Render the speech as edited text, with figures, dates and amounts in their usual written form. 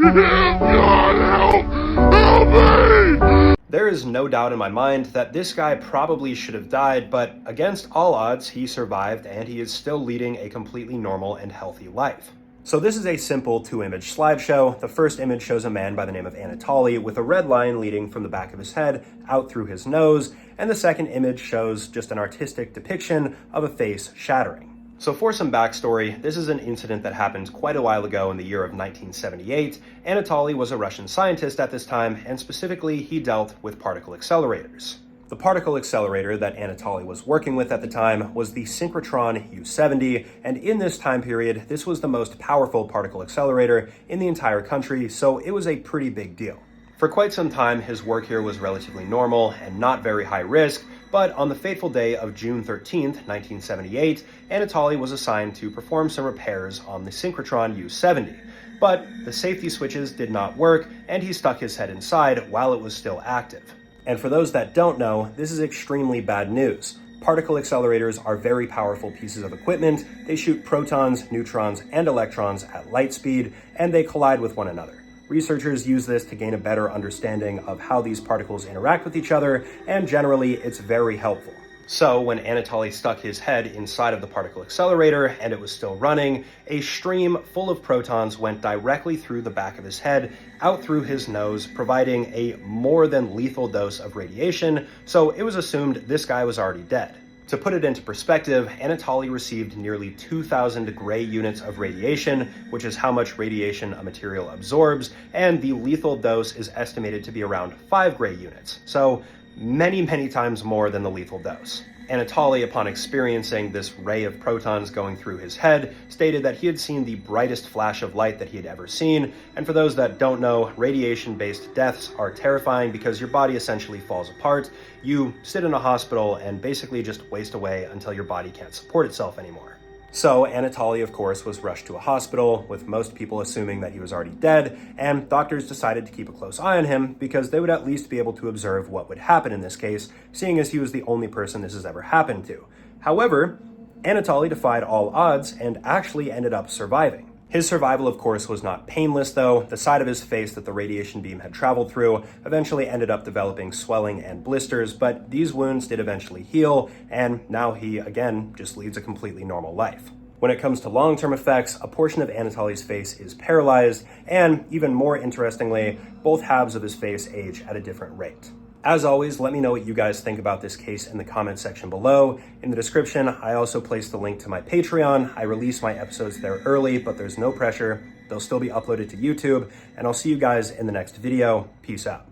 God, help me! There is no doubt in my mind that this guy probably should have died, but against all odds, he survived and he is still leading a completely normal and healthy life. So this is a simple 2-image slideshow. The first image shows a man by the name of Anatoly with a red line leading from the back of his head out through his nose, and the second image shows just an artistic depiction of a face shattering. So for some backstory, this is an incident that happened quite a while ago in the year of 1978. Anatoly was a Russian scientist at this time, and specifically he dealt with particle accelerators. The particle accelerator that Anatoly was working with at the time was the synchrotron U-70, and in this time period, this was the most powerful particle accelerator in the entire country, so it was a pretty big deal. For quite some time, his work here was relatively normal and not very high risk, but on the fateful day of June 13th, 1978, Anatoly was assigned to perform some repairs on the synchrotron U-70. But the safety switches did not work, and he stuck his head inside while it was still active. And for those that don't know, this is extremely bad news. Particle accelerators are very powerful pieces of equipment. They shoot protons, neutrons, and electrons at light speed, and they collide with one another. Researchers use this to gain a better understanding of how these particles interact with each other, and generally, it's very helpful. So when Anatoly stuck his head inside of the particle accelerator and it was still running, a stream full of protons went directly through the back of his head, out through his nose, providing a more than lethal dose of radiation, so it was assumed this guy was already dead. To put it into perspective, Anatoly received nearly 2,000 gray units of radiation, which is how much radiation a material absorbs, and the lethal dose is estimated to be around 5 gray units, so many times more than the lethal dose. Anatoly, upon experiencing this ray of protons going through his head, stated that he had seen the brightest flash of light that he had ever seen, and for those that don't know, radiation-based deaths are terrifying because your body essentially falls apart. You sit in a hospital and basically just waste away until your body can't support itself anymore. So Anatoly, of course, was rushed to a hospital, with most people assuming that he was already dead, and doctors decided to keep a close eye on him because they would at least be able to observe what would happen in this case, seeing as he was the only person this has ever happened to. However, Anatoly defied all odds and actually ended up surviving. His survival, of course, was not painless, though. The side of his face that the radiation beam had traveled through eventually ended up developing swelling and blisters, but these wounds did eventually heal, and now he, again, just leads a completely normal life. When it comes to long-term effects, a portion of Anatoly's face is paralyzed, and even more interestingly, both halves of his face age at a different rate. As always, let me know what you guys think about this case in the comment section below. In the description, I also placed the link to my Patreon. I release my episodes there early, but there's no pressure. They'll still be uploaded to YouTube, and I'll see you guys in the next video. Peace out.